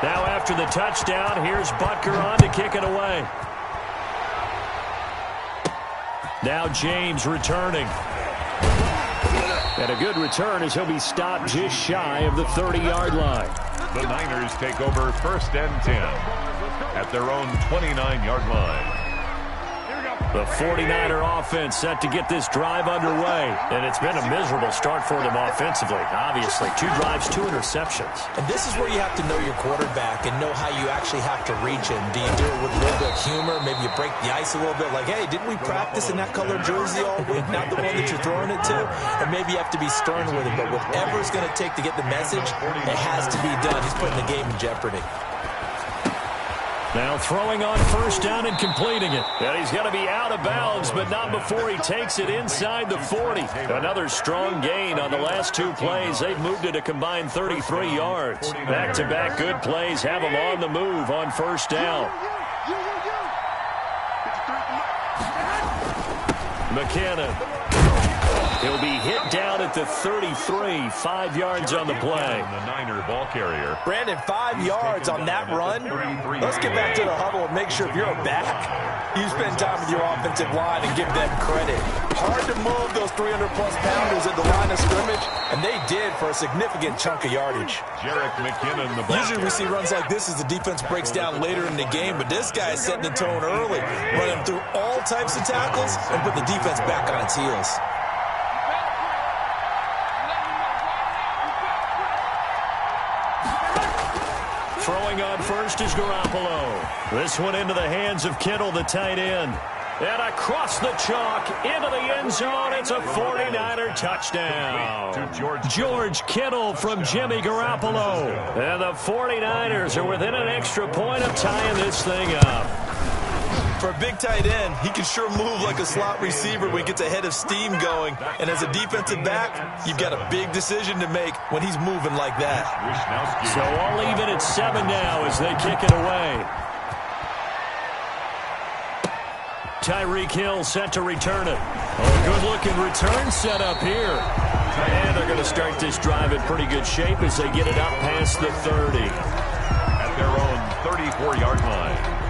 Now after the touchdown, here's Butker on to kick it away. Now James returning. And a good return as he'll be stopped just shy of the 30-yard line. The Niners take over 1st and 10 at their own 29-yard line. The 49er offense set to get this drive underway. And it's been a miserable start for them offensively. Obviously, 2 drives, 2 interceptions. And this is where you have to know your quarterback and know how you actually have to reach him. Do you do it with a little bit of humor? Maybe you break the ice a little bit. Like, hey, didn't we practice in that color jersey all week? Not the one that you're throwing it to? And maybe you have to be stern with it. But whatever it's going to take to get the message, it has to be done. He's putting the game in jeopardy. Now throwing on 1st down and completing it. And he's going to be out of bounds, but not before he takes it inside the 40. Another strong gain on the last 2 plays. They've moved it a combined 33 yards. Back-to-back good plays have them on the move on 1st down. McKinnon. He'll be hit down at the 33, 5 yards on the play. The Niner ball carrier. Brandon, 5 yards on that run. Let's get back to the huddle and make sure if you're a back, you spend time with your offensive line and give them credit. Hard to move those 300-plus pounders at the line of scrimmage, and they did for a significant chunk of yardage. Jerick McKinnon, the ball Usually we see runs like this as the defense breaks down later in the game, but this guy is setting the tone early, running through all types of tackles and put the defense back on its heels. Throwing on 1st is Garoppolo. This one into the hands of Kittle, the tight end. And across the chalk, into the end zone. It's a 49er touchdown. To George Kittle from Jimmy Garoppolo. And the 49ers are within an extra point of tying this thing up. For a big tight end, he can sure move like a slot receiver when he gets a head of steam going. And as a defensive back, you've got a big decision to make when he's moving like that. So all even at 7 now as they kick it away. Tyreek Hill set to return it. Oh, good-looking return set up here. And they're going to start this drive in pretty good shape as they get it up past the 30. At their own 34-yard line.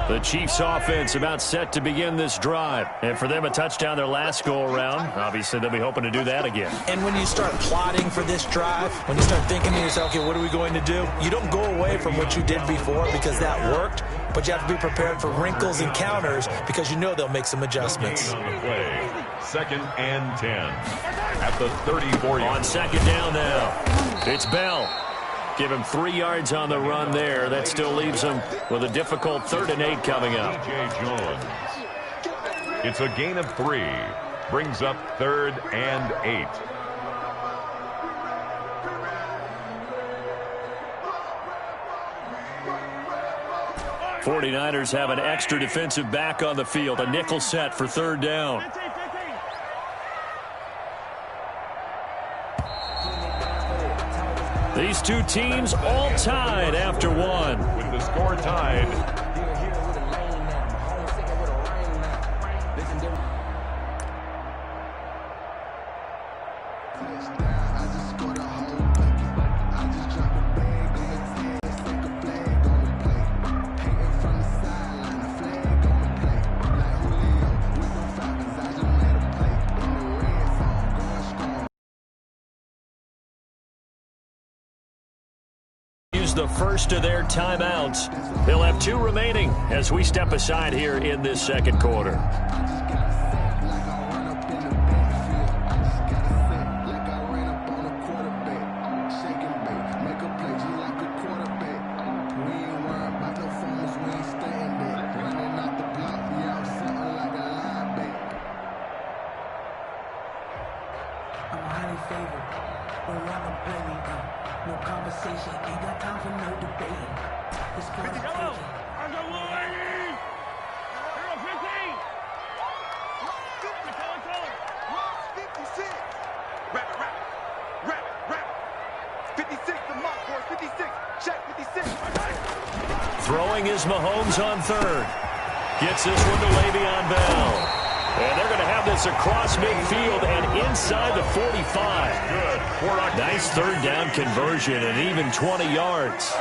The Chiefs offense about set to begin this drive. And for them, a touchdown their last go-around. Obviously, they'll be hoping to do that again. And when you start plotting for this drive, when you start thinking to yourself, okay, what are we going to do? You don't go away from what you did before because that worked, but you have to be prepared for wrinkles and counters because you know they'll make some adjustments. On the play, 2nd and 10 at the 34. On 2nd down now, it's Bell. Give him 3 yards on the run there. That still leaves him with a difficult 3rd and 8 coming up. J. Jones. It's a gain of 3. Brings up 3rd and 8. '49ers have an extra defensive back on the field. A nickel set for 3rd down. These two teams all tied after 1. With the score tied. The first of their timeouts. They'll have 2 remaining as we step aside here in this 2nd quarter. Rap. Throwing is Mahomes on third. Gets this one to Le'Veon Bell. And they're going to have this across midfield and inside the 45. Good. Nice third down conversion and even 20 yards.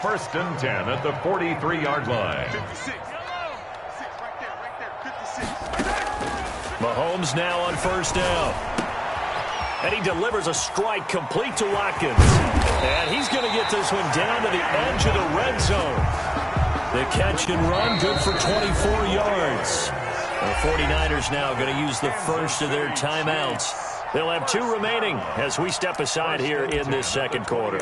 First and 10 at the 43-yard line. 56. Mahomes now on first down. And he delivers a strike complete to Watkins. And he's going to get this one down to the edge of the red zone. The catch and run, good for 24 yards. The 49ers now going to use the first of their timeouts. They'll have 2 remaining as we step aside here in this second quarter.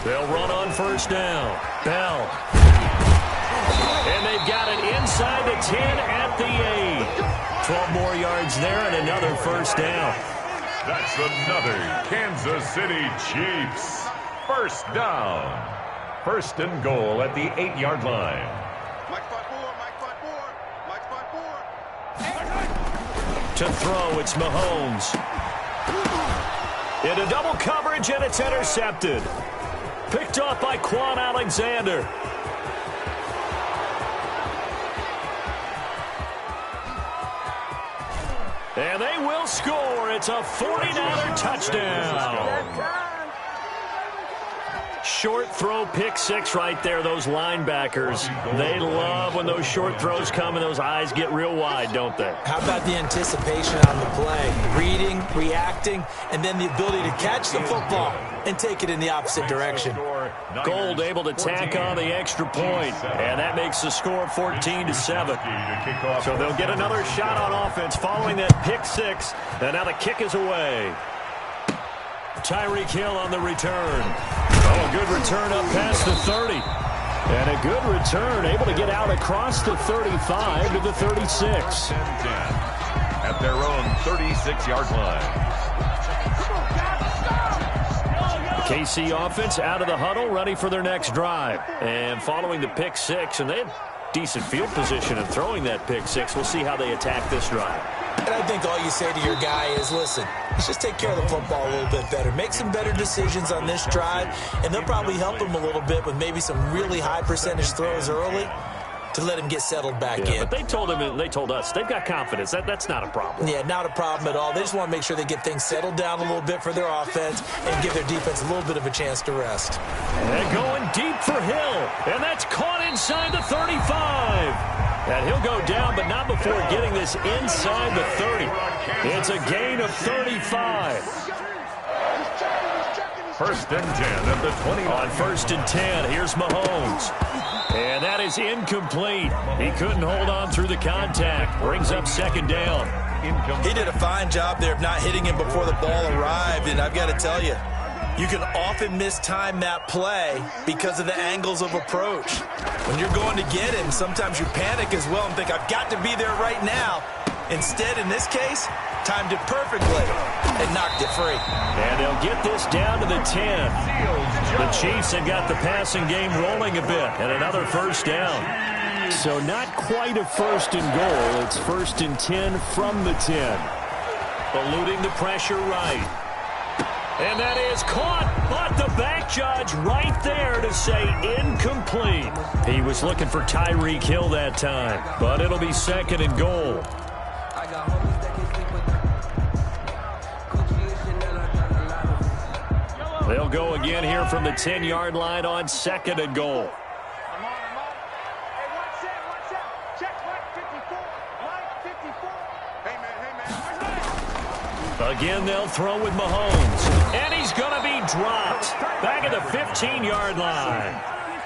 They'll run on first down. Bell. And they've got it inside the 10 at the 8. 12 more yards there and another first down. That's another Kansas City Chiefs. First down. First and goal at the 8-yard line. To throw, it's Mahomes. Into double coverage, and it's intercepted. Picked off by Quan Alexander. And they will score. It's a 49er touchdown. Short throw, pick six right there. Those linebackers, they love when those short throws come and those eyes get real wide, don't they? How about the anticipation on the play? Reading, reacting, and then the ability to catch the football and take it in the opposite direction. Gold able to tack on the extra point, and that makes the score 14-7. So they'll get another shot on offense following that pick six, and now the kick is away. Tyreek Hill on the return. Oh, good return up past the 30. And a good return, able to get out across the 35 to the 36. At their own 36-yard line. KC offense out of the huddle, ready for their next drive. And following the pick six, and they had decent field position in throwing that pick six. We'll see how they attack this drive. And I think all you say to your guy is, listen, let's just take care of the football a little bit better. Make some better decisions on this drive, and they'll probably help him a little bit with maybe some really high percentage throws early to let him get settled back in. But they told him, and they told us, they've got confidence. That's not a problem. Yeah, not a problem at all. They just want to make sure they get things settled down a little bit for their offense and give their defense a little bit of a chance to rest. And going deep for Hill, and that's caught inside the 35. And he'll go down, but not before getting this inside the 30. It's a gain of 35. First and 10 at the 20. On first and 10, here's Mahomes. And that is incomplete. He couldn't hold on through the contact. Brings up second down. He did a fine job there of not hitting him before the ball arrived, and I've got to tell you, you can often mistime that play because of the angles of approach. When you're going to get him, sometimes you panic as well and think, I've got to be there right now. Instead, in this case, timed it perfectly and knocked it free. And they'll get this down to the 10. The Chiefs have got the passing game rolling a bit, and another first down. So not quite a first and goal. It's first and 10 from the 10. Eluding the pressure right. And that is caught, but the back judge right there to say incomplete. He was looking for Tyreek Hill that time, but it'll be second and goal. They'll go again here from the 10-yard line on second and goal. Again, they'll throw with Mahomes. And he's going to be dropped back at the 15-yard line.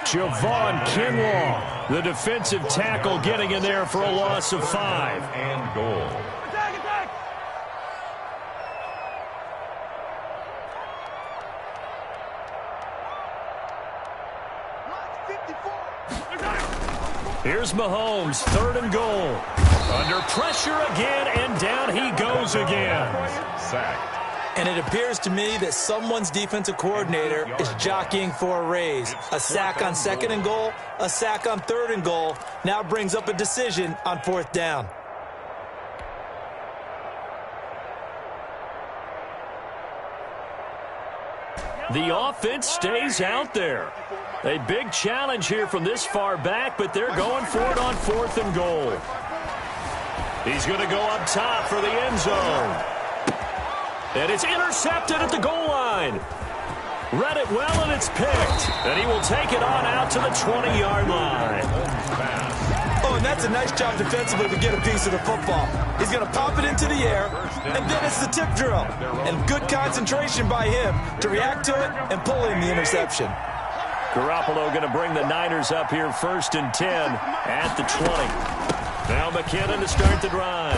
Javon Kinlaw, the defensive tackle, getting in there for a loss of 5. And goal. Here's Mahomes, third and goal. Under pressure again, and down he goes again. Sacked. And it appears to me that someone's defensive coordinator is jockeying for a raise. A sack on 2nd and goal, a sack on 3rd and goal, now brings up a decision on 4th down. The offense stays out there. A big challenge here from this far back, but they're going for it on 4th and goal. He's going to go up top for the end zone. And it's intercepted at the goal line. Read it well, and it's picked. And he will take it on out to the 20-yard line. Oh, and that's a nice job defensively to get a piece of the football. He's going to pop it into the air, and then it's the tip drill. And good concentration by him to react to it and pull in the interception. Garoppolo going to bring the Niners up here 1st and 10 at the 20. Now McKinnon to start the drive.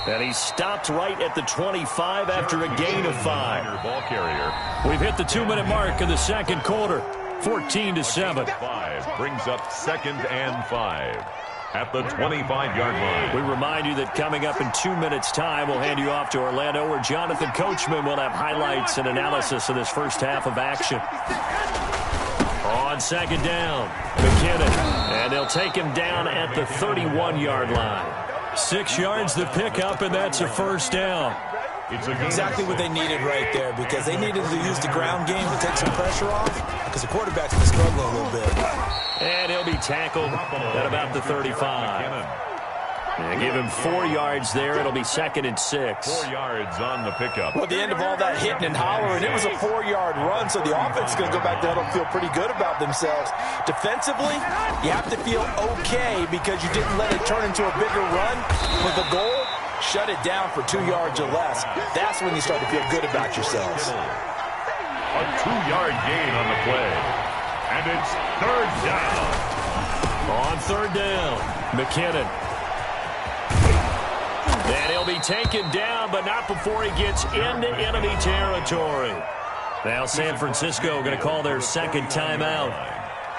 And he stopped right at the 25 after a gain of 5. Ball carrier. We've hit the 2-minute mark in the 2nd quarter. 14-7. 5 brings up 2nd and 5 at the 25-yard line. We remind you that coming up in 2 minutes' time, we'll hand you off to Orlando, where Jonathan Coachman will have highlights and analysis of this first half of action. On 2nd down, McKinnon, and they'll take him down at the 31-yard line. 6 yards the pickup, and that's a 1st down. It's exactly what they needed right there, because they needed to use the ground game to take some pressure off, because the quarterback's been struggling a little bit. And he'll be tackled at about the 35. And give him 4 yards there. It'll be 2nd and 6. 4 yards on the pickup. Well, at the end of all that hitting and hollering, it was a 4-yard run, so the offense is going to go back there and feel pretty good about themselves. Defensively, you have to feel okay because you didn't let it turn into a bigger run. With the goal, shut it down for 2 yards or less. That's when you start to feel good about yourselves. A 2-yard gain on the play. And it's 3rd down. On 3rd down, McKinnon. And he'll be taken down, but not before he gets into enemy territory. Now San Francisco going to call their 2nd timeout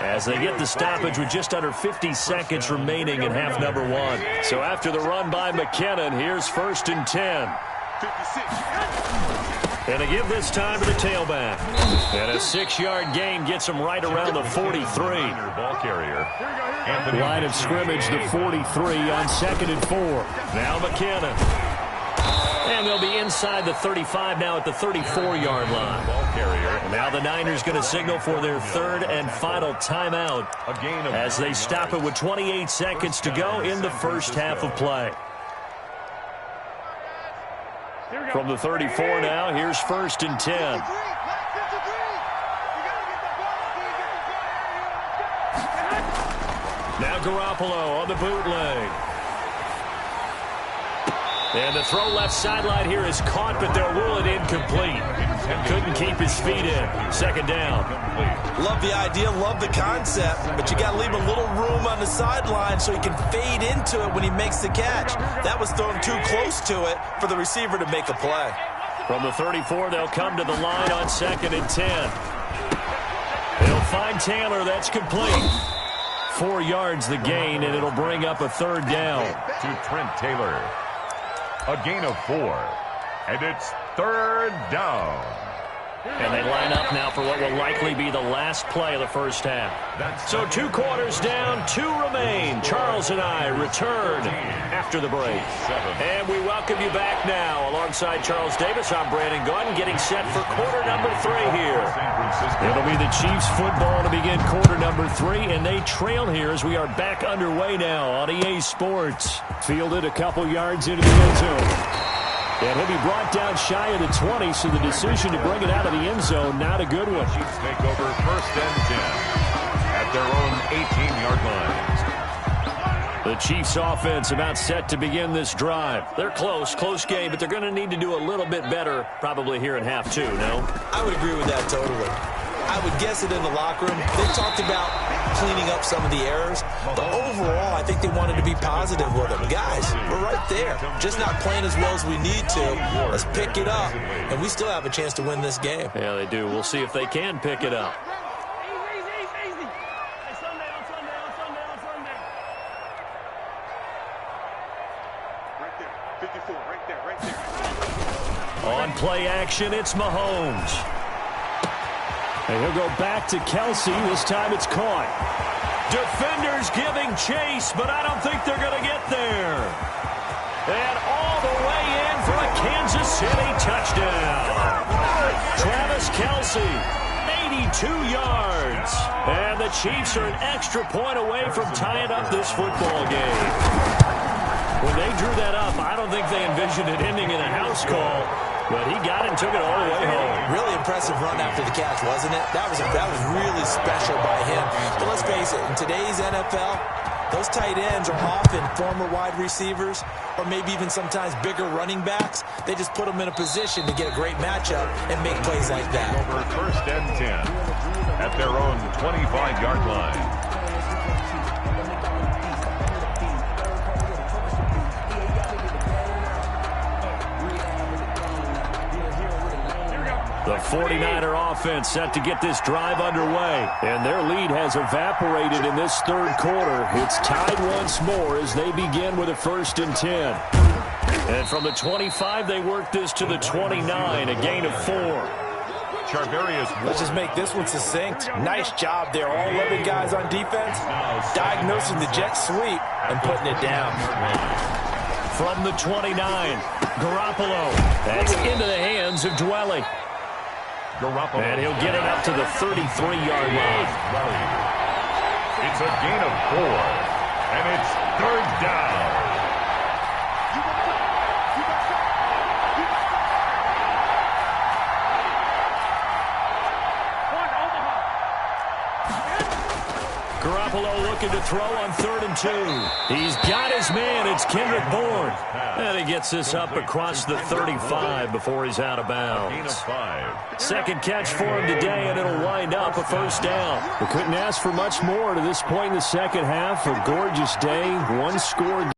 as they get the stoppage with just under 50 seconds remaining in half number 1. So after the run by McKinnon, here's 1st and 10. And they give this time to the tailback. And a 6-yard gain gets him right around the 43. Ball carrier. Line of scrimmage, the 43 on 2nd and 4. Now McKinnon. And they'll be inside the 35 now at the 34-yard line. Ball carrier. And now the Niners going to signal for their 3rd and final timeout as they stop it with 28 seconds to go in the first half of play. From the 34 now, here's 1st and 10. Now Garoppolo on the bootleg. And the throw left sideline here is caught, but they'll rule it incomplete. Couldn't keep his feet in. 2nd down. Love the idea, love the concept, but you got to leave a little room on the sideline so he can fade into it when he makes the catch. That was thrown too close to it for the receiver to make a play. From the 34, they'll come to the line on 2nd and 10. They'll find Taylor. That's complete. 4 yards the gain, and it'll bring up a 3rd down. To Trent Taylor. A gain of 4. And it's 3rd down. And they line up now for what will likely be the last play of the first half. So 2 quarters down, 2 remain. Charles and I return after the break. And we welcome you back now. Alongside Charles Davis, I'm Brandon Gunn, getting set for quarter number 3 here. It'll be the Chiefs football to begin quarter number 3, and they trail here as we are back underway now on EA Sports. Fielded a couple yards into the end zone. And he'll be brought down shy of the 20, so the decision to bring it out of the end zone, not a good one. Chiefs take over 1st and 10 at their own 18-yard line. The Chiefs offense about set to begin this drive. They're close game, but they're going to need to do a little bit better probably here in half 2, no? I would agree with that totally. I would guess it in the locker room. They talked about cleaning up some of the errors, but overall, I think they wanted to be positive with them. Guys, we're right there. Just not playing as well as we need to. Let's pick it up, and we still have a chance to win this game. Yeah, they do. We'll see if they can pick it up. On play action. It's Mahomes. And he'll go back to Kelsey. This time it's caught. Defenders giving chase, but I don't think they're going to get there. And all the way in for a Kansas City touchdown. Travis Kelsey, 82 yards. And the Chiefs are an extra point away from tying up this football game. When they drew that up, I don't think they envisioned it ending in a house call. But he got it and took it all the way home. Really impressive run after the catch, wasn't it? That was really special by him. But let's face it, in today's NFL, those tight ends are often former wide receivers or maybe even sometimes bigger running backs. They just put them in a position to get a great matchup and make plays like that. Over 1st and 10 at their own 25-yard line. The 49er offense set to get this drive underway. And their lead has evaporated in this third quarter. It's tied once more as they begin with a 1st and 10. And from the 25, they work this to the 29, a gain of 4. Let's just make this one succinct. Nice job there. All 11 guys on defense diagnosing the jet sweep and putting it down. From the 29, Garoppolo. That's into the hands of Dwelly. And he'll get it up to the 33-yard line. It's a gain of 4, and it's 3rd down. Garoppolo looking to throw on 3rd and 2. He's got his man. It's Kendrick Bourne. And he gets this up across the 35 before he's out of bounds. Second catch for him today, and it'll wind up a 1st down. We couldn't ask for much more to this point in the second half. A gorgeous day, one-score